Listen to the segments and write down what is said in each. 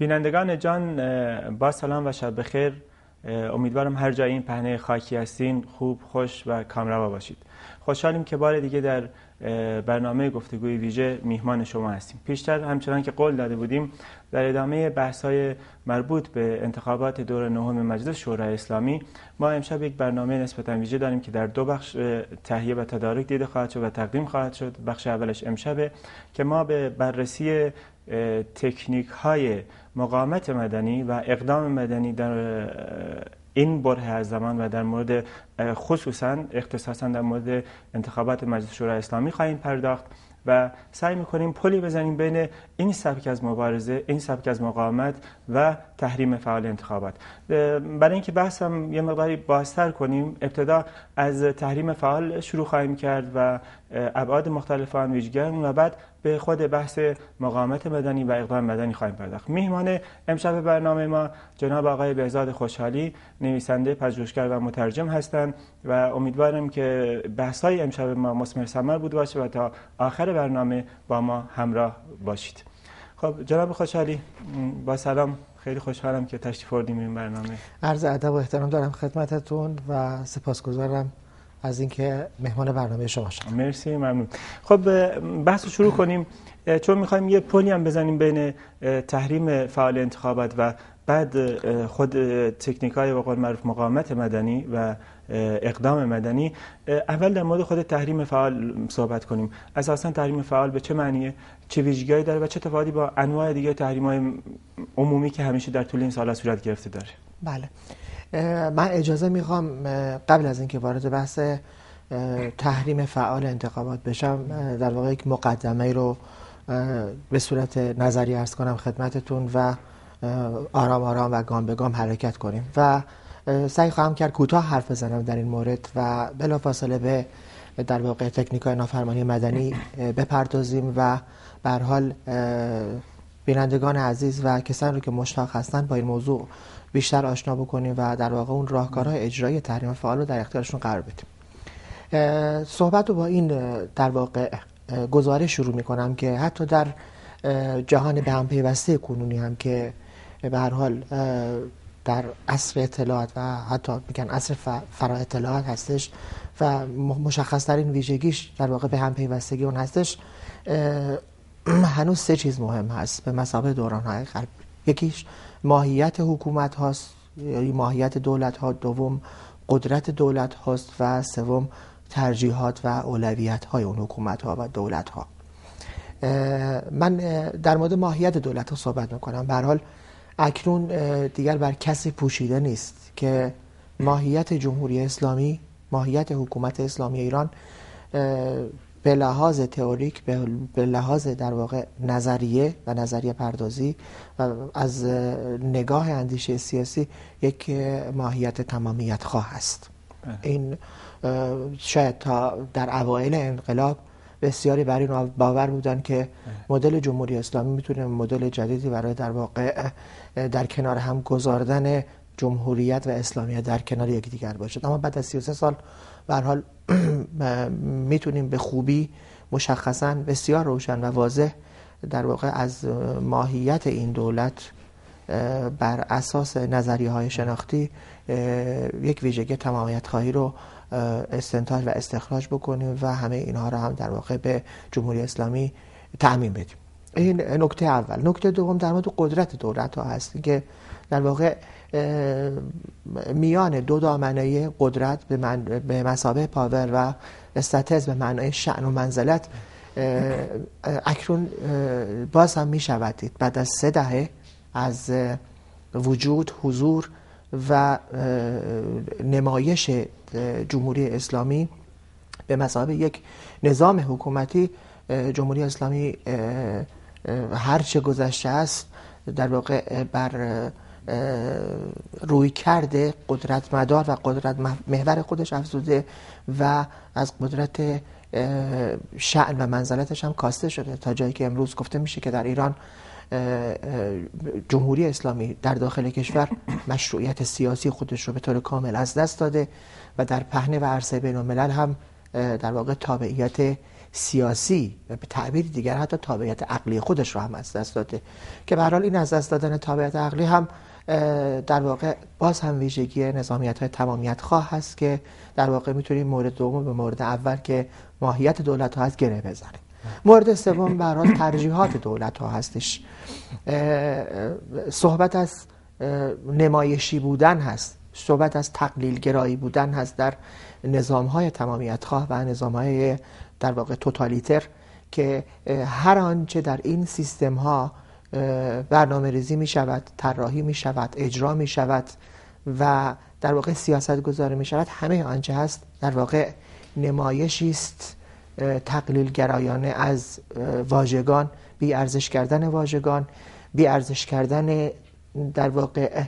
بینندگان جان، با سلام و شب بخیر. امیدوارم هر جای این پهنه خاکی هستین خوب، خوش و کامروا باشید. خوشحالیم که بار دیگه در برنامه گفتگوی ویژه میهمان شما هستیم. پیشتر همچنان که قول داده بودیم در ادامه بحث‌های مربوط به انتخابات دور نهم مجلس شورای اسلامی ما امشب یک برنامه نسبتاً ویژه داریم که در دو بخش تهیه و تدارک دیده خواهد شد و تقدیم خواهد شد. بخش اولش امشبه که ما به بررسی تکنیک‌های مقاومت مدنی و اقدام مدنی در این بره از زمان و در مورد اختصاصا در مورد انتخابات مجلس شورای اسلامی خواهیم پرداخت و سعی می‌کنیم پلی بزنیم بین این سبک از مبارزه، این سبک از مقاومت و تحریم فعال انتخابات. برای اینکه بحثم یه مقداری بازتر کنیم، ابتدا از تحریم فعال شروع خواهیم کرد و ابعاد مختلف آن ویژگی و بعد به خود بحث مقاومت مدنی و اقدام مدنی خواهیم پرداخت. میهمان امشب برنامه ما جناب آقای بهزاد خوشحالی، نویسنده، پژوهشگر و مترجم هستند و امیدوارم که بحث‌های امشب ما مثمر ثمر بود باشه و تا آخر برنامه با ما همراه باشید. خب جناب خوشحالی، با سلام. خیلی خوشحالم که تشریف آوردیم این برنامه. عرض ادب و احترام دارم خدمتتون و سپاسگزارم از اینکه مهمان برنامه شما شدم. مرسی، ممنون. خب بحث رو شروع کنیم، چون می‌خوایم یه پلی هم بزنیم بین تحریم فعال انتخابات و بعد خود تکنیک‌های به قول معروف مقاومت مدنی و اقدام مدنی. اول در مورد خود تحریم فعال صحبت کنیم. اساساً تحریم فعال به چه معنیه؟ چه ویژگی‌هایی داره و چه تفاوتی با انواع دیگه تحریم‌های عمومی که همیشه در طول این سال‌ها صورت گرفته داره؟ بله. من اجازه میخوام قبل از اینکه وارد بحث تحریم فعال انتخابات بشم در واقع یک مقدمه رو به صورت نظری عرض کنم خدمتتون و آرام آرام و گام به گام حرکت کنیم و سعی خواهم کرد کوتاه حرف بزنم در این مورد و بلافاصله به در واقع تکنیک‌های نافرمانی مدنی بپردازیم و به هر حال بینندگان عزیز و کسانی رو که مشتاق هستند با این موضوع بیشتر آشنا بکنیم و در واقع اون راهکارهای اجرایی تحریم فعال رو در اختیارشون قرار بدیم. صحبت رو با این در واقع گزارش شروع می‌کنم که حتی در جهان به هم پیوسته کنونی هم که به هر حال در عصر اطلاعات و حتی میگن عصر فرا اطلاعات هستش و مشخص‌ترین ویژگیش در واقع به هم پیوستگی اون هستش، هنوز سه چیز مهم هست به مثابه دوران‌های غرب. یکیش ماهیت حکومت هاست یا ماهیت دولت ها، دوم قدرت دولت هاست و سوم ترجیحات و اولویت های اون حکومت ها و دولت ها. من در مورد ماهیت دولت ها صحبت میکنم. به هر حال اکنون دیگر بر کسی پوشیده نیست که ماهیت جمهوری اسلامی، ماهیت حکومت اسلامی ایران به لحاظ تئوریک، به لحاظ در واقع نظریه و نظریه پردازی و از نگاه اندیشه سیاسی یک ماهیت تمامیت خواه است. این شاید تا در اوایل انقلاب بسیاری بر این باور بودن که مدل جمهوری اسلامی میتونه مدل جدیدی برای در واقع در کنار هم گذاردن جمهوریت و اسلامیت در کنار یکدیگر باشد. اما بعد از 33 سال به هر حال میتونیم به خوبی مشخصاً بسیار روشن و واضح در واقع از ماهیت این دولت بر اساس نظریه‌های شناختی یک ویژگی تمامیت خواهی رو استنتاج و استخراج بکنیم و همه اینها رو هم در واقع به جمهوری اسلامی تعمیم بدیم. این نکته اول. نکته دوم در مورد قدرت دولت ها هست که در واقع میان دو دامنه قدرت به مثابه پاور و استاتس به معنای شأن و منزلت اکنون باز هم می شود دید بعد از 3 دهه از وجود، حضور و نمایش جمهوری اسلامی به مثابه یک نظام حکومتی، جمهوری اسلامی هر چه گذشته است در واقع بر روی کرده قدرت مدار و قدرت محور خودش افزوده و از قدرت شأن و منزلتش هم کاسته شده تا جایی که امروز گفته میشه که در ایران جمهوری اسلامی در داخل کشور مشروعیت سیاسی خودش رو به طور کامل از دست داده و در پهنه و عرصه بین الملل هم در واقع تابعیت سیاسی و به تعبیر دیگر حتی تابعیت عقلی خودش رو هم از دست داده که به هر حال این از دست دادن تابعیت عقلی هم در واقع باز هم ویژگی نظامیت‌های تمامیت خواه هست که در واقع میتونیم مورد دوم به مورد اول که ماهیت دولت‌ها هست گره بزنیم. مورد سوم به هر حال ترجیحات دولت‌ها هستش. صحبت از نمایشی بودن هست، صحبت از تقلیل گرایی بودن هست در نظام‌های تمامیت خواه و نظام‌های در واقع توتالیتر که هر آنچه در این سیستم‌ها برنامه ریزی می شود، طراحی می شود، اجرا می شود و در واقع سیاست گذاری می شود، همه آنچه هست در واقع نمایشی است تقلیل گرایانه از واژگان، بی ارزش کردن واژگان، بی ارزش کردن در واقع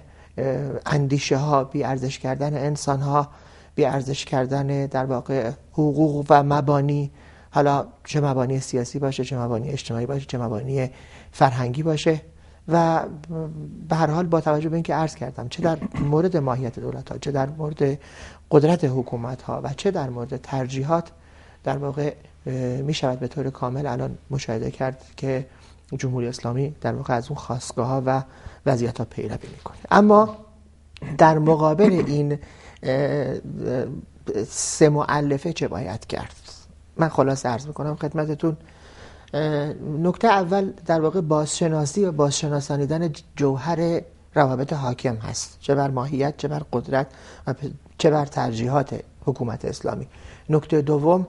اندیشه ها، بی ارزش کردن انسان ها، بی ارزش کردن در واقع حقوق و مبانی، حالا چه مبانی سیاسی باشه، چه مبانی اجتماعی باشه، چه مبانی فرهنگی باشه و به هر حال با توجه به اینکه عرض کردم چه در مورد ماهیت دولت ها، چه در مورد قدرت حکومت ها و چه در مورد ترجیحات در واقع می شود به طور کامل الان مشاهده کرد که جمهوری اسلامی در واقع از اون خاستگاه ها و وضعیت ها پیروی میکنه. اما در مقابل این سه مؤلفه چه باید کرد؟ من خلاصه عرض میکنم خدمتتون. نکته اول در واقع بازشناسی و بازشناسانیدن جوهر روابط حاکم هست، چه بر ماهیت، چه بر قدرت و چه بر ترجیحات حکومت اسلامی. نکته دوم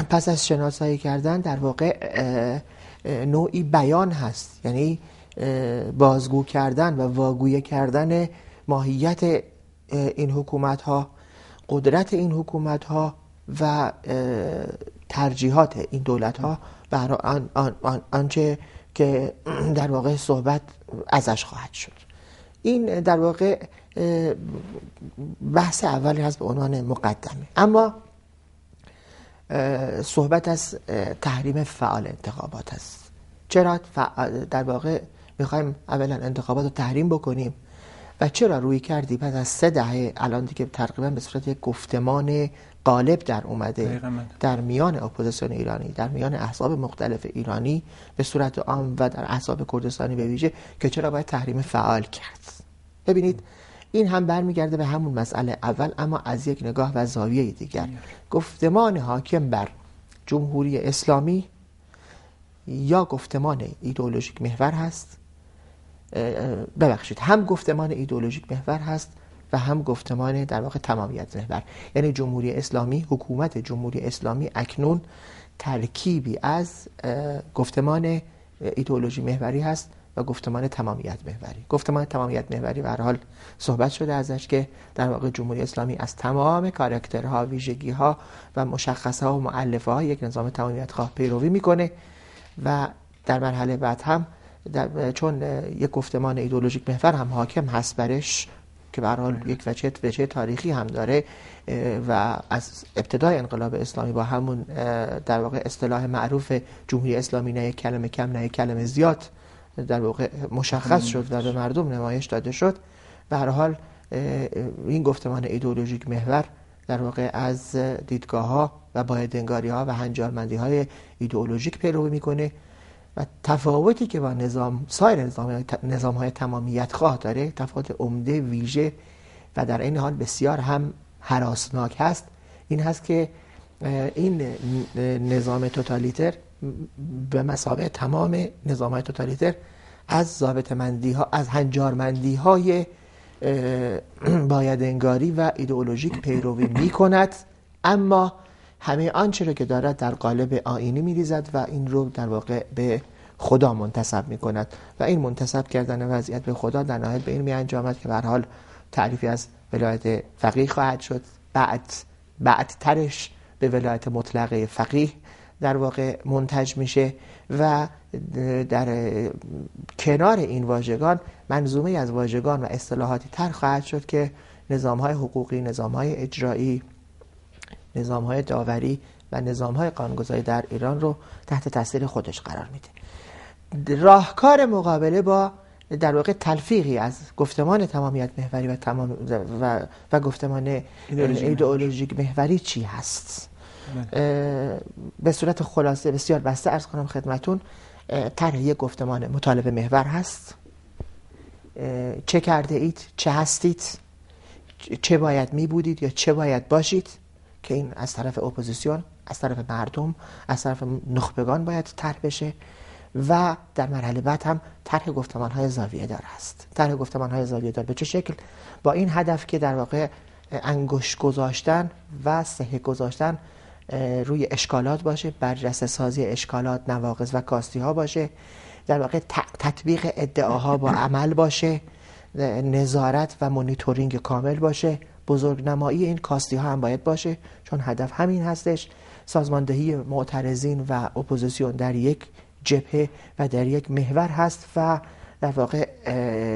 پس از شناسایی کردن در واقع نوعی بیان هست، یعنی بازگو کردن و واگویه کردن ماهیت این حکومت ها، قدرت این حکومت ها و ترجیحات این دولت ها برای آنچه که در واقع صحبت ازش خواهد شد. این در واقع بحث اولی هست به عنوان مقدمه. اما صحبت از تحریم فعال انتخابات هست. چرا در واقع میخوایم اولا انتخابات رو تحریم بکنیم و چرا روی کردی بعد از 3 دهه الان دیگه تقریبا به صورت یک گفتمان غالب در اومده در میان اپوزیسیون ایرانی، در میان احزاب مختلف ایرانی به صورت عام و در احزاب کردستانی به ویژه، که چرا باید تحریم فعال کرد. ببینید این هم برمیگرده به همون مسئله اول، اما از یک نگاه و زاویه دیگر. گفتمان حاکم بر جمهوری اسلامی یا گفتمان ایدئولوژیک محور هست، هم گفتمان ایدئولوژیک محور هست و هم گفتمان در واقع تمامیت محور. یعنی جمهوری اسلامی، حکومت جمهوری اسلامی اکنون ترکیبی از گفتمان ایدئولوژی محوری هست و گفتمان تمامیت محوری. گفتمان تمامیت محوری به هر حال صحبت شده ازش که در واقع جمهوری اسلامی از تمام کاراکترها، ویژگی‌ها و مشخصه‌ها و مؤلفه‌های یک نظام تمامیت خواه پیروی میکنه و در مرحله بعد هم چون یک گفتمان ایدئولوژیک محور هم حاکم هست برش که به هر حال یک وجه تاریخی هم داره و از ابتدای انقلاب اسلامی با همون در واقع اصطلاح معروف جمهوری اسلامی نه یک کلمه کم نه یک کلمه زیاد در واقع مشخص شد و به مردم نمایش داده شد. به هر حال این گفتمان ایدئولوژیک محور در واقع از دیدگاه‌ها و بایدنگاری‌ها و هنجارمندی‌های ایدئولوژیک پیروی میکنه و تفاوتی که با سایر نظام‌های تمامیت خواه داره، تفاوت عمده، ویژه و در این حال بسیار هم هراسناک هست، این هست که این نظام توتالیتر به مثابه تمام نظام‌های توتالیتر از ضابطه‌مندی‌ها، از هنجارمندی‌های بایدنگاری و ایدئولوژیک پیروی می‌کند، اما همه آنچه رو که دارد در قالب آیینی می‌ریزد و این رو در واقع به خدا منتسب می‌کند و این منتسب کردن وضعیت به خدا در نهایت به این می‌انجامد که به هر حال تعریفی از ولایت فقیه خواهد شد، بعدترش به ولایت مطلقه فقیه در واقع منتج میشه و در کنار این واژگان منظومه از واژگان و اصطلاحاتی تر خواهد شد که نظام‌های حقوقی، نظام‌های اجرایی، نظام‌های داوری و نظام‌های قانون‌گذاری در ایران رو تحت تاثیر خودش قرار میده. راهکار مقابله با در واقع تلفیقی از گفتمان تمامیت محوری و گفتمان ایدئولوژیک محوری چی هست؟ به صورت خلاصه بسیار بسته عرض کنم خدمتون، طرح یک گفتمان مطالبه محور هست. چه کرده اید، چه هستید، چه باید می بودید یا چه باید باشید، که این از طرف اپوزیسیون، از طرف مردم، از طرف نخبگان باید طرح بشه. و در مرحله بعد هم طرح گفتمان‌های زاویه دار است. طرح گفتمان‌های زاویه دار به چه شکل؟ با این هدف که در واقع انگشت گذاشتن و صحه گذاشتن روی اشکالات باشه، برجسته سازی اشکالات، نواقص و کاستی ها باشه، در واقع تطبیق ادعاها با عمل باشه، نظارت و مونیتورینگ کامل باشه، بزرگنمایی این کاستی ها هم باید باشه، چون هدف همین هستش، سازماندهی معترضین و اپوزیسیون در یک جبهه و در یک محور هست و در واقع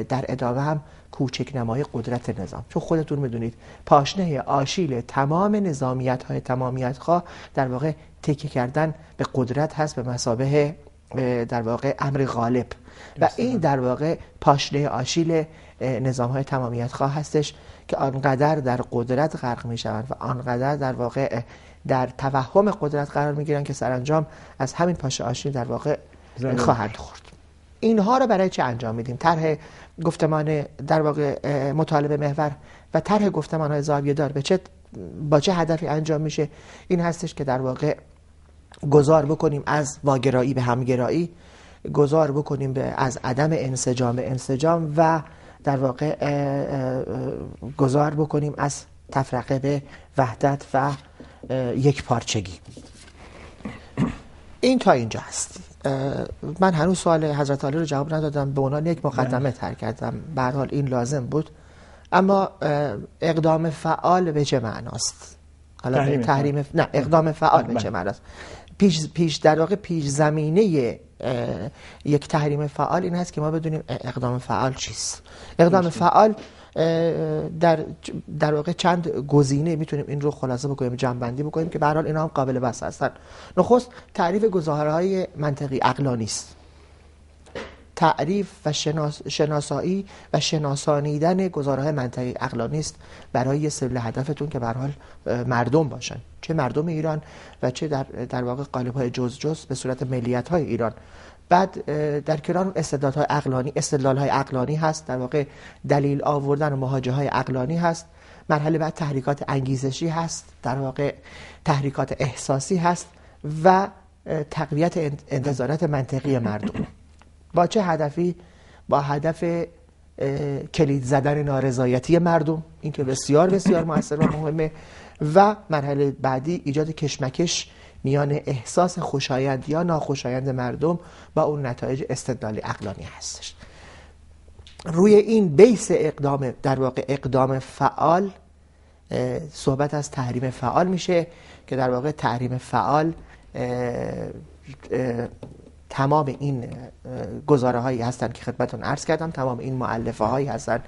در ادامه هم کوچک نمای قدرت نظام. چون خودتون میدونید پاشنه آشیل تمام نظامیت های تمامیت خواه در واقع تکیه کردن به قدرت هست، به مثابه در واقع امر غالب، و این در واقع پاشنه آشیل نظام های تمامیت خواه هستش که آنقدر در قدرت غرق می شوند و آنقدر در واقع در توهم قدرت قرار می گیرند که سرانجام از همین پاشنه آشیل در واقع خواهند خورد. اینها رو برای چه انجام میدیم؟ طرح گفتمان در واقع مطالبه محور و طرح گفتمان‌های زاویه دار با چه هدفی انجام میشه؟ این هستش که در واقع گذار بکنیم از واگرایی به همگرایی، گذار بکنیم از عدم انسجام به انسجام و در واقع گذار بکنیم از تفرقه به وحدت و یک پارچگی. این تا اینجا هست. من هنوز سوال حضرت عالی رو جواب ندادم، به عنوان یک مقدمه ترک کردم، به هر حال این لازم بود. اما اقدام فعال به چه معناست؟ حالا تحریم نه، اقدام فعال به چه معناست؟ پیش در واقع پیش زمینه یک تحریم فعال این هست که ما بدونیم اقدام فعال چیست. اقدام فعال در واقع چند گزینه میتونیم این رو خلاصه بکنیم، جمع‌بندی بکنیم که به هر حال اینا هم قابل بحث هستن. نخست تعریف گزارهای منطقی عقلانی است. تعریف و شناسایی و شناسانیدن گزارهای منطقی عقلانی است برای سبیل هدفتون که به هر حال مردم باشن، چه مردم ایران و چه در واقع قالب‌های جز به صورت ملیت‌های ایران. بعد در کنار استدلال‌های عقلانی، استدلال‌های عقلانی هست، در واقع دلیل آوردن و مواجهه‌های عقلانی هست. مرحله بعد تحریکات انگیزشی هست، در واقع تحریکات احساسی هست و تقویت انتظارات منطقی مردم. با چه هدفی؟ با هدف کلید زدن نارضایتی مردم، این که بسیار بسیار مؤثر و مهمه. و مرحله بعدی ایجاد کشمکش میان احساس خوشایند یا ناخوشایند مردم با اون نتایج استدلال عقلانی هستش. روی این بیس اقدام در واقع اقدام فعال صحبت از تحریم فعال میشه که در واقع تحریم فعال تمام این گزاره هایی هستن که خدمتتون عرض کردم، تمام این مؤلفه هایی هستن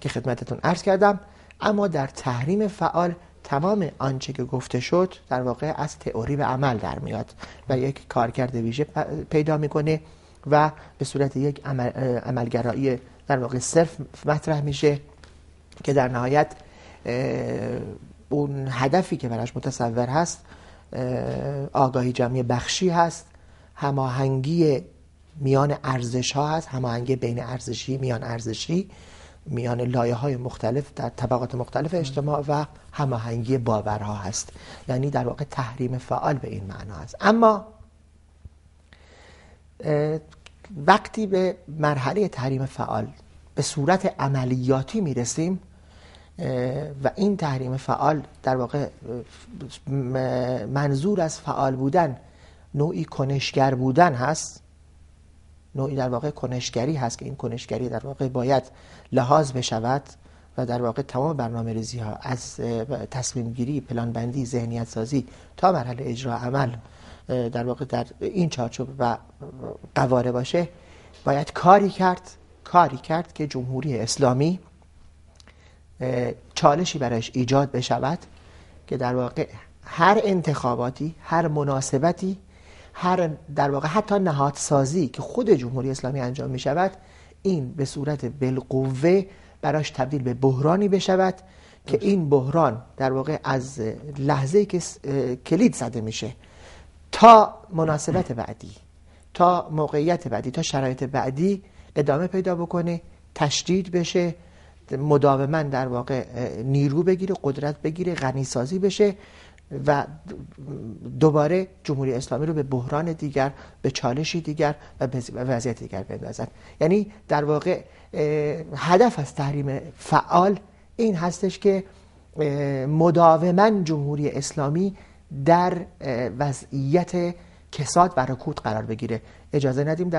که خدمتتون عرض کردم. اما در تحریم فعال تمام آنچه که گفته شد در واقع از تئوری به عمل در میاد و یک کارکرد ویژه پیدا میکنه و به صورت یک عملگرایی در واقع صرف مطرح میشه که در نهایت اون هدفی که براش متصور هست آگاهی جمعی بخشی هست، هماهنگی میان ارزش ها هست، هماهنگی بین ارزشی میان ارزشی، میان لایه های مختلف در طبقات مختلف اجتماع و هماهنگی باورها هست. یعنی در واقع تحریم فعال به این معنا است. اما وقتی به مرحله تحریم فعال به صورت عملیاتی میرسیم و این تحریم فعال در واقع منظور از فعال بودن نوعی کنشگر بودن هست، نوعی در واقع کنشگری هست که این کنشگری در واقع باید لحاظ بشود و در واقع تمام برنامه‌ریزی ها از تصمیم گیری، پلان بندی، ذهنیت سازی تا مرحله اجرا عمل در واقع در این چارچوب و قواره باشه، باید کاری کرد که جمهوری اسلامی چالشی برایش ایجاد بشود که در واقع هر انتخاباتی، هر مناسبتی، هر در واقع حتی نهادسازی که خود جمهوری اسلامی انجام می شود، این به صورت بالقوه براش تبدیل به بحرانی بشود که این بحران در واقع از لحظه‌ای که کلید زده میشه تا مناسبت بعدی، تا موقعیت بعدی، تا شرایط بعدی ادامه پیدا بکنه، تشدید بشه، مداوما در واقع نیرو بگیره، قدرت بگیره، غنیسازی بشه و دوباره جمهوری اسلامی رو به بحران دیگر، به چالشی دیگر و به وضعیت دیگر بندازد. یعنی در واقع هدف از تحریم فعال این هستش که مداوما جمهوری اسلامی در وضعیت کساد و رکود قرار بگیره، اجازه ندیم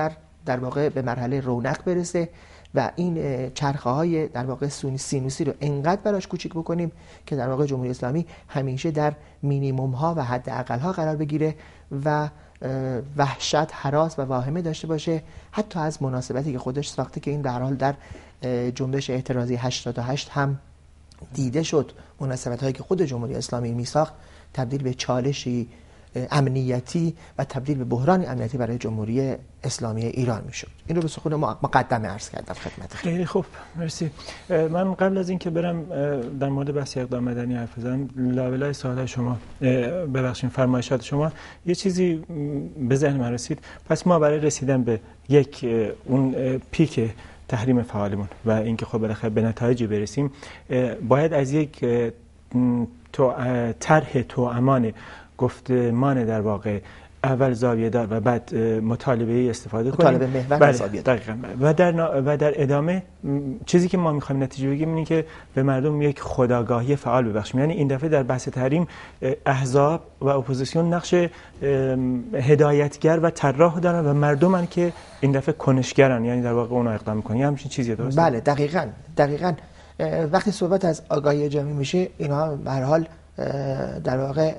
در واقع به مرحله رونق برسه و این چرخه های در واقع سینوسی رو انقدر براش کوچیک بکنیم که در واقع جمهوری اسلامی همیشه در مینیموم ها و حد اقل ها قرار بگیره و وحشت، هراس و واهمه داشته باشه، حتی از مناسبتی که خودش ساخته که این در حال در جنبش اعتراضی 88 هم دیده شد. مناسبت هایی که خود جمهوری اسلامی می ساخت تبدیل به چالشی امنیتی و تبدیل به بحران امنیتی برای جمهوری اسلامی ایران میشد. این رو به سخن مقدمه عرض کردم خدمتتون. خیلی خوب، مرسی. من قبل از اینکه برم در مورد بحث اقدام مدنی حرف بزنم، لابلای سوالات شما، ببخشید فرمایشات شما، یه چیزی به ذهن من رسید. پس ما برای رسیدن به یک اون پیک تحریم فعالمون و اینکه خب بالاخره به نتایجی برسیم، باید از یک طرح توامان گفتمان در واقع اول زاویه دار و بعد مطالبه استفاده کنیم، مطالبه محور زاویه دار. و در ادامه چیزی که ما می‌خوایم نتیجه بگیریم اینه که به مردم یک خودآگاهی فعال ببخشیم. یعنی این دفعه در بحث تحریم احزاب و اپوزیسیون نقش هدایتگر و طراح دارن و مردمن که این دفعه کنشگرن، یعنی در واقع اونها اقدام می‌کنن. همین چیزیه، درسته؟ بله، دقیقاً وقتی صحبت از آگاهی جمعی میشه، اینها به هر حال در واقع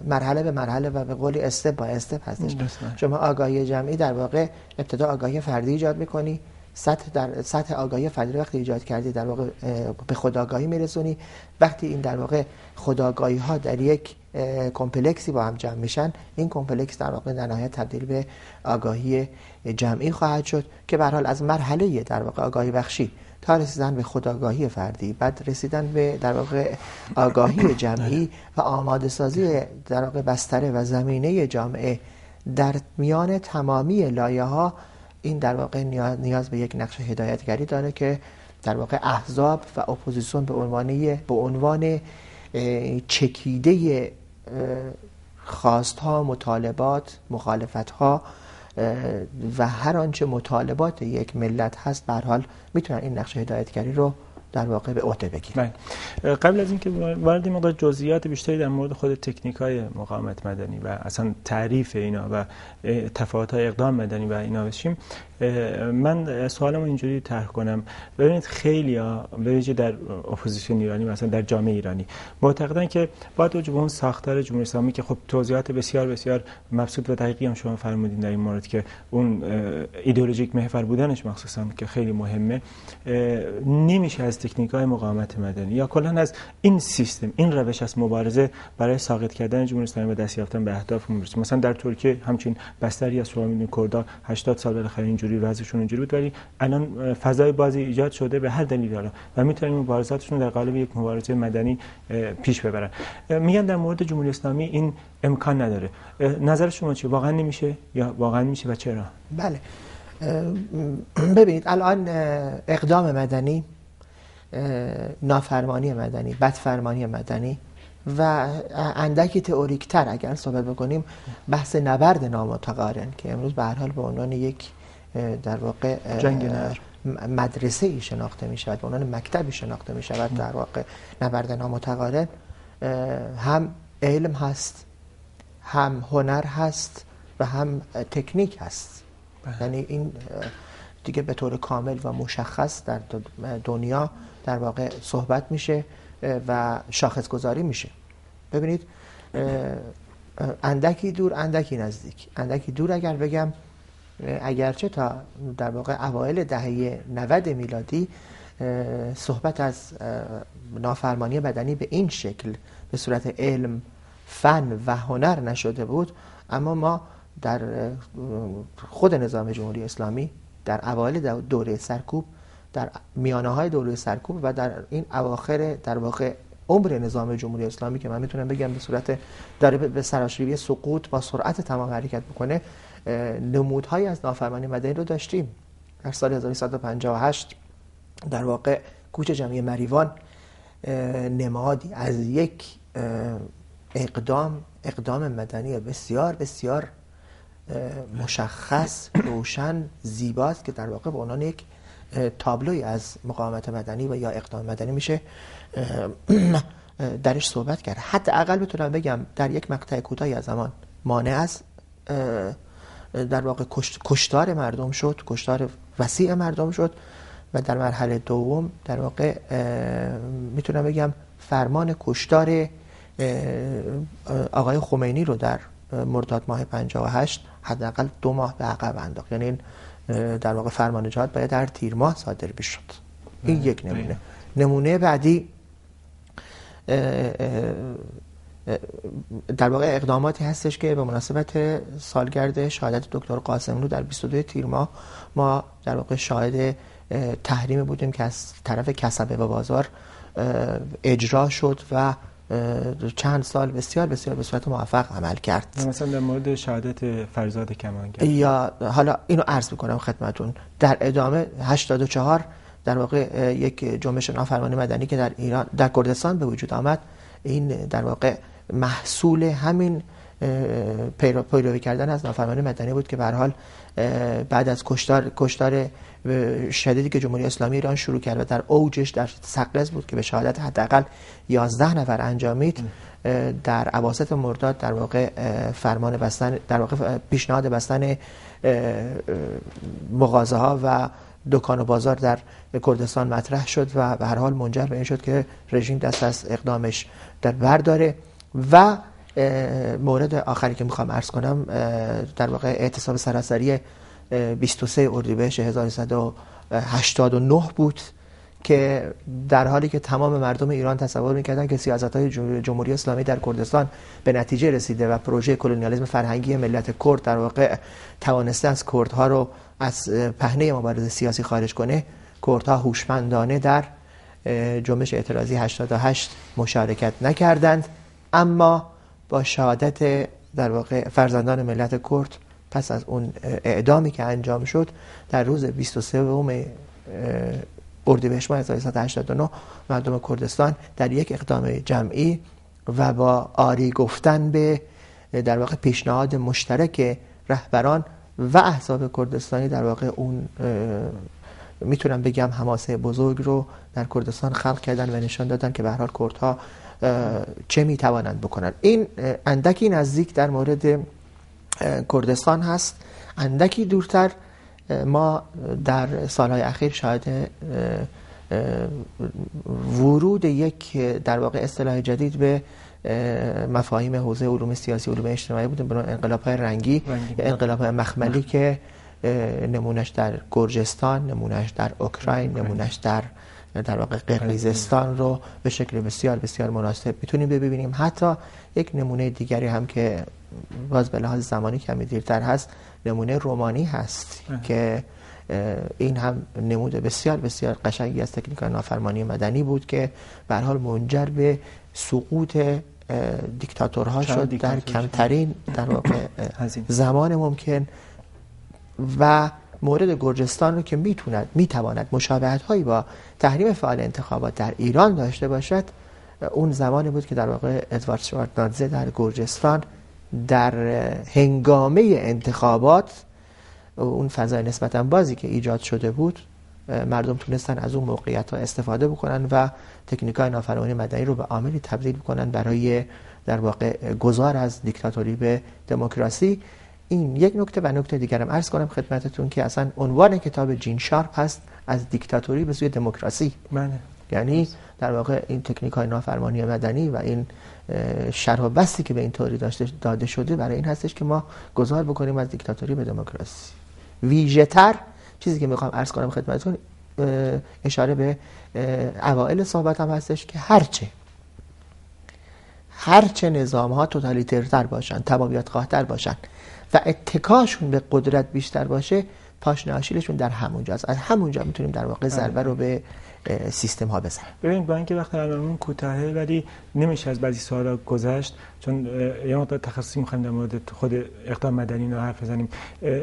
مرحله به مرحله و به قول استپ با استپ هستش. شما آگاهی جمعی در واقع ابتدا آگاهی فردی ایجاد میکنی، سطح آگاهی فردی رو وقتی ایجاد کردی در واقع به خودآگاهی میرسونی. وقتی این در واقع خودآگاهی ها در یک کمپلکسی با هم جمع میشن، این کمپلکس در واقع در نهایت تبدیل به آگاهی جمعی خواهد شد که به هر حال از مرحله در واقع آگاهی بخشی تا رسیدن به خودآگاهی فردی، بعد رسیدن به در واقع آگاهی جمعی و آماده سازی در واقع بستر و زمینه جامعه در میان تمامی لایه‌ها، این در واقع نیاز به یک نقش هدایتگری داره که در واقع احزاب و اپوزیسیون به عنوان چکیده خواست‌ها، مطالبات، مخالفت‌ها و هر آنچه مطالبات یک ملت هست به هر حال میتونن این نقش هدایتگری رو در واقع به عهده بگیرن. قبل از اینکه وارد مقدار جزئیات بیشتری در مورد خود تکنیک‌های مقاومت مدنی و اصلا تعریف اینا و تفاوت‌های اقدام مدنی و اینا بشیم، من سوالمو اینجوری طرح کنم. ببینید خیلی‌ها به ویژه در اپوزیسیون ایرانی، مثلا در جامعه ایرانی، معتقدن که با توجه به اون ساختار جمهوری اسلامی که خب توضیحات بسیار بسیار مبسوط و دقیقی هم شما فرمودین در این مورد که اون ایدئولوژیک محور بودنش مخصوصا که خیلی مهمه، نمیشه از تکنیک‌های مقاومت مدنی یا کلا از این سیستم، این روش از مبارزه برای ساقط کردن جمهوری اسلامی و دست یافتن به اهدافمون برسیم. مثلا در ترکیه همچین بستری از شما می‌بینید، کردها 80 سال بالاخره اینجوری وضعشون اینجوری بود، ولی الان فضای بازی ایجاد شده به هر دلیلی حالا و میتونن مبارزاتشون در قالب یک مبارزه مدنی پیش ببرن. میگن در مورد جمهوری اسلامی این امکان نداره. نظر شما چیه؟ واقعا نمیشه یا واقعا میشه و چرا؟ بله، ببینید الان اقدام مدنی، نافرمانی مدنی، بدفرمانی مدنی و اندکی تئوریک‌تر اگر صحبت بکنیم بحث نبرد نامتقارن که امروز به هر حال به عنوان یک در واقع مدرسه ای شناخته می شود، به عنوان مکتبی شناخته می شود، در واقع نبرد نامتقارن هم علم هست، هم هنر هست و هم تکنیک هست. یعنی این دیگه به طور کامل و مشخص در دنیا در واقع صحبت میشه و شاخص گذاری میشه. ببینید اندکی دور اندکی نزدیک. اندکی دور اگر بگم، اگرچه تا در واقع اوایل دهه 90 میلادی صحبت از نافرمانی بدنی به این شکل به صورت علم، فن و هنر نشده بود، اما ما در خود نظام جمهوری اسلامی در اوایل دوره سرکوب در میانه‌های دوره سرکوب و در این اواخر در واقع عمر نظام جمهوری اسلامی که من میتونم بگم به صورت داره به سراشیبی سقوط با سرعت تمام حرکت بکنه، نمودهایی از نافرمانی مدنی رو داشتیم. در سال 1358 در واقع کوچ جمعی مریوان نمادی از یک اقدام مدنی بسیار بسیار مشخص، روشن، زیباست که در واقع به عنوان یک تابلوی از مقاومت مدنی و یا اقدام مدنی میشه درش صحبت کرد. حداقل بتونم بگم در یک مقطع کوتاهی از زمان مانع از در واقع کشتار مردم شد، کشتار وسیع مردم شد و در مرحله دوم در واقع میتونم بگم فرمان کشتار آقای خمینی رو در مرداد ماه 58 حداقل 2 ماه به عقب انداخت. یعنی این در واقع فرمان جهاد باید در تیر ماه صادر بشد. این یک نمونه. نمونه بعدی در واقع اقداماتی هستش که به مناسبت سالگرد شهادت دکتر قاسملو در 22 تیر ماه ما در واقع شاهد تحریمی بودیم که از طرف کسبه و بازار اجرا شد و چند سال بسیار بسیار به صورت موفق عمل کرد. مثلا در مورد شهادت فرزاد کمانگر، یا حالا اینو عرض میکنم خدمتون، در ادامه 84 در واقع یک جنبش نافرمانی مدنی که در ایران در کردستان به وجود آمد، این در واقع محصول همین پیروی کردن از نافرمانی مدنی بود که به هر حال بعد از کشتار شدیدی که جمهوری اسلامی ایران شروع کرد و در اوجش در سقلز بود که به شهادت حداقل 11 نفر انجامید، در اواسط مرداد در واقع فرمان بستن، در واقع پیشنهاد بستن مغازه‌ها و دکان و بازار در کردستان مطرح شد و به هر حال منجر به این شد که رژیم دست از اقدامش در برداره. و مورد آخری که میخوام عرض کنم در واقع اعتصاب سراسری 23 اردیبهشت 1189 بود که در حالی که تمام مردم ایران تصور میکردن که سیاست‌های جمهوری اسلامی در کردستان به نتیجه رسیده و پروژه کلونیالیسم فرهنگی ملت کرد در واقع توانسته از کردها رو از پهنه مبارزه سیاسی خارج کنه، کردها هوشمندانه در جنبش اعتراضی 88 مشارکت نکردند، اما با شهادت در واقع فرزندان ملت کرد پس از اون اعدامی که انجام شد در روز 23 اردیبهشت ماه 1389 مردم کردستان در یک اقدام جمعی و با آری گفتن به در واقع پیشنهاد مشترک رهبران و احزاب کردستانی در واقع اون میتونم بگم حماسه بزرگ رو در کردستان خلق کردن و نشان دادن که به هر حال کردها چه میتوانند بکنن. این اندکی نزدیک در مورد کردستان هست. اندکی دورتر ما در سالهای اخیر شاهد ورود یک در واقع اصطلاح جدید به مفاهیم حوزه علوم سیاسی، علوم اجتماعی بودیم، به نوع انقلاب‌های رنگی، انقلاب‌های مخملی که نمونهش در گرجستان، نمونهش در اوکراین، نمونهش در واقع قرقیزستان رو به شکل بسیار بسیار مناسب میتونیم ببینیم. حتی یک نمونه دیگری هم که باز به لحاظ زمانی کمی دیرتر هست، نمونه رومانی هست که این هم نمود بسیار بسیار قشنگی از تکنیک‌های نافرمانی مدنی بود که به هر حال منجر به سقوط دیکتاتورها شد در کمترین در واقع زمان ممکن. و مورد گرجستان رو که میتواند مشابهت هایی با تحریم فعال انتخابات در ایران داشته باشد، اون زمانی بود که در واقع ادوارد شوارتنادزه در گرجستان در هنگامه انتخابات اون فضای نسبتاً بازی که ایجاد شده بود، مردم تونستن از اون موقعیت ها استفاده بکنن و تکنیک‌های نافرمانی مدنی رو به عاملی تبدیل بکنن برای در واقع گذار از دیکتاتوری به دموکراسی. این یک نکته. و نکته دیگرم عرض کنم خدمتتون که اصلا عنوان کتاب جین شارپ هست از دیکتاتوری به سوی دموکراسی. یعنی در واقع این تکنیک‌های نافرمانی مدنی و این شرح و بستی که به این طوری داده شده برای این هستش که ما گذار بکنیم از دیکتاتوری به دموکراسی. ویژه‌تر چیزی که میخوام عرض کنم خدمتتون اشاره به اوائل صحبتم هستش که هرچه نظام‌ها توتالیترتر باشن، تبابیت خواه‌تر باشن و اتکاشون به قدرت بیشتر باشه، پاشنه آشیلشون در همونجاست. از همونجا میتونیم در واقع ضربه رو به سیستم ها بزنیم. ببین با اینکه وقت الان کوتاهه ولی نمیشه از بعضی سوالا گذشت، چون یه مقدار تخصصی می‌خوایم در مورد خود اقدام مدنی رو حرف بزنیم.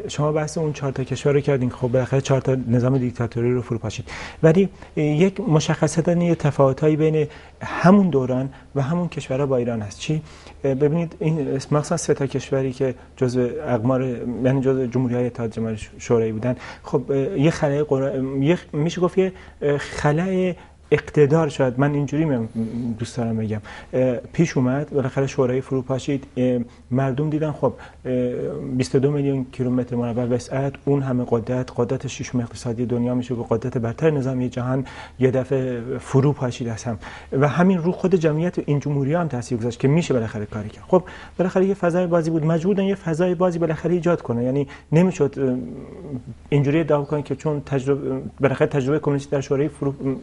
شما بحث اون 4 تا کشور رو کردین، خب بالاخره 4 تا نظام دیکتاتوری رو فروپاشید، ولی یک مشخصاً یه تفاوتایی بین همون دوران و همون کشورها با ایران هست. چی؟ ببینید این مثلا 3 تا کشوری که جزء اقمار یعنی جزء جمهوری‌های اتحاد جماهیر شوروایی بودن، خب یه خلأ میشه گفت یه خلأ اقتدار، شاید من اینجوری دوست دارم بگم، پیش اومد. بالاخره شورای فروپاشید، مردم دیدن خب 22 میلیون کیلومتر مربع وسعت، اون همه قدرت ششم اقتصادی دنیا میشه و قدرت برتر نظامی جهان یه دفعه فروپاشید از هم و همین رو خود جمعیت این جمهوری هم تاثیر گذاشت که میشه بالاخره کاری کرد. خب بالاخره یه فضای بازی بود، مجبورن یه فضای بازی بالاخره ایجاد کنن، یعنی نمیشد اینجوری ادعا کنن که چون تجربه کمونیستی در شورای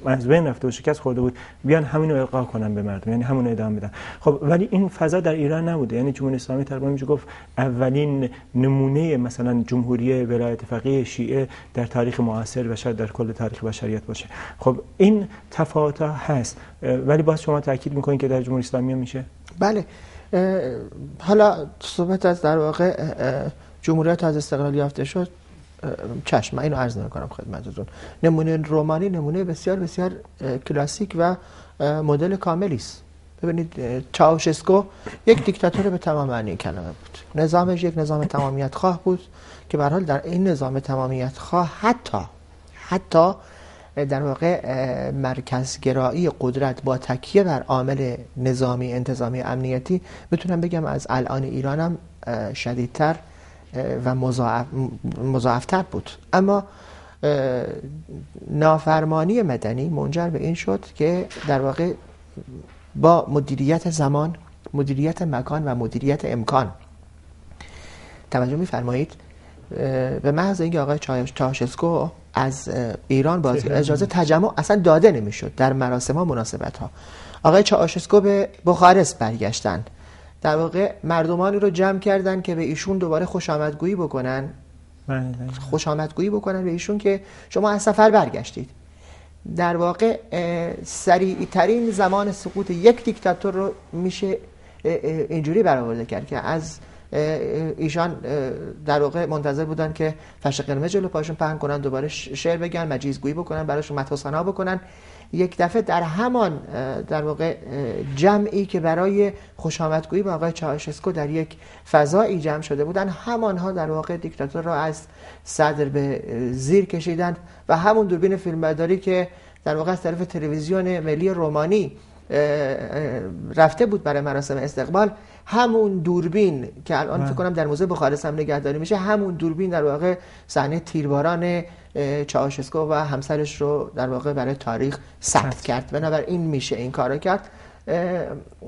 از بین رفته و شکست خورده بود بیان همین رو القا کنن به مردم، یعنی همون رو ادامه بدن. خب ولی این فضا در ایران نبوده، یعنی جمهوری اسلامی تقریبا میشه گفت اولین نمونه مثلا جمهوری ولایت فقیه شیعه در تاریخ معاصر و شاید در کل تاریخ بشریت باشه. خب این تفاوت هست، ولی باز شما تاکید میکنین که در جمهوری اسلامی میشه. بله. حالا صحبت از در واقع جمهوریت از استقلال یافته شد، چشم من اینو عرض نمی‌کنم خدمتتون. نمونه رومانی نمونه بسیار بسیار کلاسیک و مدل کاملی است. ببینید چاوشسکو یک دیکتاتور به تمام معنی کلمه بود. نظامش یک نظام تمامیت خواه بود که به هر حال در این نظام تمامیت خواه حتی در واقع مرکزگرایی قدرت با تکیه بر عامل نظامی انتظامی امنیتی میتونم بگم از الان ایرانم شدیدتر و مضاعفتر بود. اما نافرمانی مدنی منجر به این شد که در واقع با مدیریت زمان، مدیریت مکان و مدیریت امکان، توجه می‌فرمایید، به محض اینکه آقای چاوشسکو از ایران باز اجازه تجمع اصلا داده نمیشد در مراسم ها مناسبت ها، آقای چاوشسکو به بخارست برگشتن، در واقع مردمانی رو جمع کردن که به ایشون دوباره خوشامدگویی بکنن به ایشون که شما از سفر برگشتید. در واقع سریع ترین زمان سقوط یک دیکتاتور رو میشه اینجوری برآورده کرد که از ایشان در واقع منتظر بودن که فرش قرمز جلو پاشون پهن کنن، دوباره شعر بگن، مجیزگویی بکنن، براشون مدح و ثنا بکنن. یک دفعه در همان در واقع جمعی که برای خوشامدگویی با آقای چاوشسکو در یک فضایی جمع شده بودن، همانها در واقع دیکتاتور را از صدر به زیر کشیدند و همون دوربین فیلمبرداری که در واقع از طرف تلویزیون ملی رومانی رفته بود برای مراسم استقبال، همون دوربین که الان فکر کنم در موزه بخارست هم نگهداری میشه، همون دوربین در واقع صحنه تیرباران چاوشسکو و همسرش رو در واقع برای تاریخ ثبت کرد. بنابراین میشه این کارو کرد.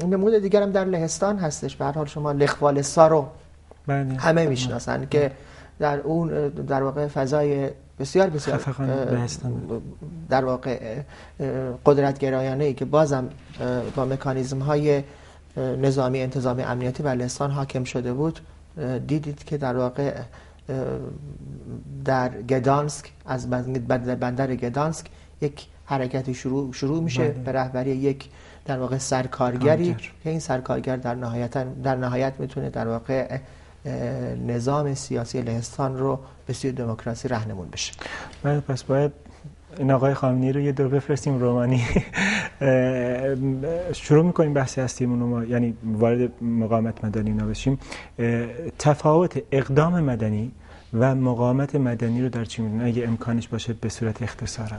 نمونه دیگر هم در لهستان هستش. به هر حال شما لخوالسا رو همه میشناسن که در اون در واقع فضای بسیار در واقع قدرتگرایانه‌ای که بازم با مکانیزم های نظامی انتظامی امنیتی بر لهستان حاکم شده بود، دیدید که در واقع در گدانسک، از بندر گدانسک یک حرکتی شروع میشه به رهبری یک در واقع سرکارگری که این سرکارگر در نهایت میتونه در واقع نظام سیاسی لهستان رو به سوی دموکراسی راهنمون بشه. پس باید این آقای خامنه‌ای رو یه دور بفرستیم رومانی. شروع میکنیم بحث هستیمون رو ما، یعنی وارد مقاومت مدنی بشیم. تفاوت اقدام مدنی و مقاومت مدنی رو در چی می‌دونید اگه امکانش باشه به صورت اختصار؟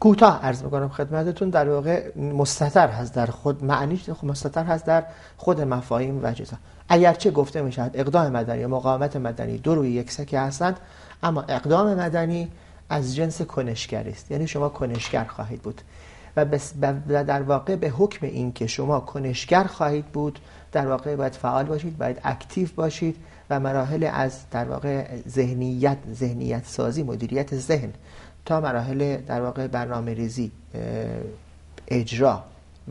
کوتاه عرض میکنم خدمتتون. در واقع مستتر هست در خود معنیش، مستتر هست در خود مفاهیم و چیزا. اگرچه گفته میشد اقدام مدنی و مقاومت مدنی دو روی یک سکه هستند، اما اقدام مدنی از جنس کنشگری است. یعنی شما کنشگر خواهید بود و در واقع به حکم این که شما کنشگر خواهید بود، در واقع باید فعال باشید، باید اکتیو باشید و مراحل از در واقع ذهنیت سازی، مدیریت ذهن تا مراحل در واقع برنامه ریزی، اجرا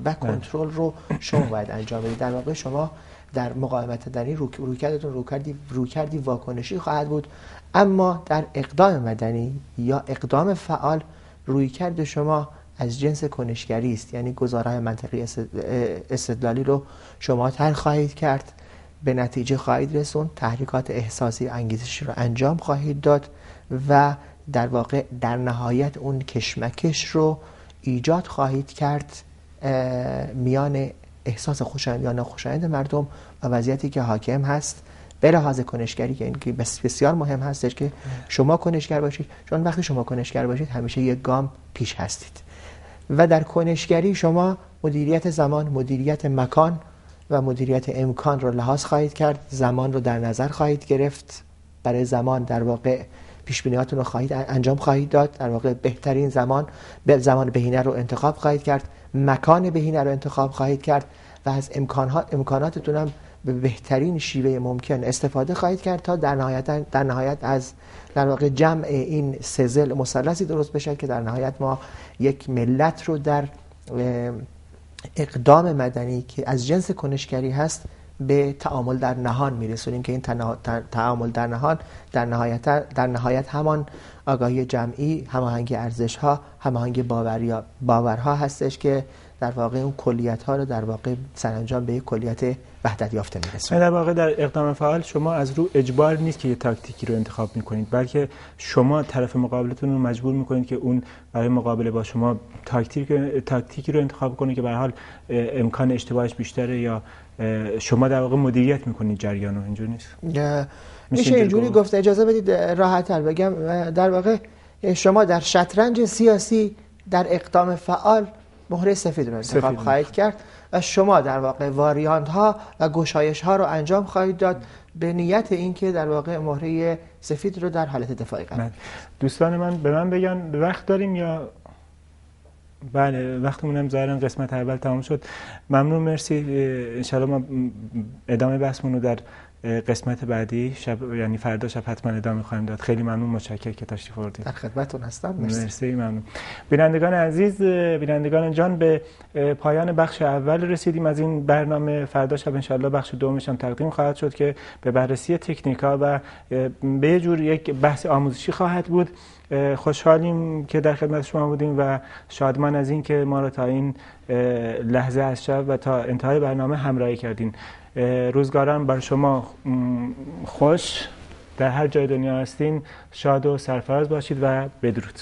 و کنترل رو شما باید انجام بدید. در واقع شما در مقاومت مدنی رویکردتون رویکردی واکنشی خواهد بود، اما در اقدام مدنی یا اقدام فعال رویکرد شما از جنس کنشگری است. یعنی گزارهای منطقی استدلالی رو شما طرح خواهید کرد، به نتیجه خواهید رسوند، تحریکات احساسی انگیزشی رو انجام خواهید داد و در واقع در نهایت اون کشمکش رو ایجاد خواهید کرد میان احساس خوشایند یا ناخوشایند مردم و وضعیتی که حاکم هست به لحاظ کنشگری، که این بسیار مهم هستش که شما کنشگر باشید، چون وقتی شما کنشگر باشید همیشه یک گام پیش هستید و در کنشگری شما مدیریت زمان، مدیریت مکان و مدیریت امکان رو لحاظ خواهید کرد، زمان رو در نظر خواهید گرفت، برای زمان در واقع پیش‌بینیاتون رو انجام خواهید داد، در واقع بهترین زمان بهینه رو انتخاب خواهید کرد، مکان بهینه رو انتخاب خواهید کرد و از امکاناتتون هم به بهترین شیوه ممکن استفاده خواهید کرد تا در نهایت از در واقع جمع این سزل مثلثی درست بشه که در نهایت ما یک ملت رو در اقدام مدنی که از جنس کنشگری هست به تعامل در نهان میرسونیم که این تعامل در نهان در نهایت همان آگاهی جمعی، هماهنگی ارزش‌ها، هماهنگی باورها هستش که در واقع اون کلیت‌ها رو در واقع سرانجام به یک کلیت وحدت یافته میرسونه. در واقع در اقدام فعال شما از رو اجبار نیست که یه تاکتیکی رو انتخاب میکنید، بلکه شما طرف مقابلتون رو مجبور میکنید که اون برای مقابله با شما تاکتیکی رو انتخاب کنه که به هر حال امکان اشتباهش بیشتره، یا شما در واقع مدیریت میکنید جریان رو. اینجوری نیست؟ میشه اینجوری گفت. اجازه بدید راحت‌تر بگم. در واقع شما در شطرنج سیاسی در اقدام فعال مهره سفید رو انتخاب خواهید کرد و شما در واقع واریانت ها و گشایش ها رو انجام خواهید داد به نیت اینکه در واقع مهره سفید رو در حالت دفاعی قرار. دوستان من به من بگن وقت داریم یا؟ بله وقتمون هم ظاهرا قسمت اول تمام شد. ممنون، مرسی. ان شاءالله ما ادامه بحثمون رو در قسمت بعدی یعنی فردا شب حتما ادامه خواهیم داد. خیلی ممنون، متشکرم که تشریف آوردید. در خدمتتون هستم. مرسی، ممنون. بینندگان عزیز، بینندگان جان، به پایان بخش اول رسیدیم از این برنامه. فردا شب ان شاءالله بخش دومش هم تقدیم خواهد شد که به بررسی تکنیک‌ها و به یه جور یک بحث آموزشی خواهد بود. خوشحالیم که در خدمت شما بودیم و شادمان از این که ما را تا این لحظه از شب و تا انتهای برنامه همراهی کردین. روزگاران بر شما خوش، در هر جای دنیا هستین شاد و سرفراز باشید و بدرود.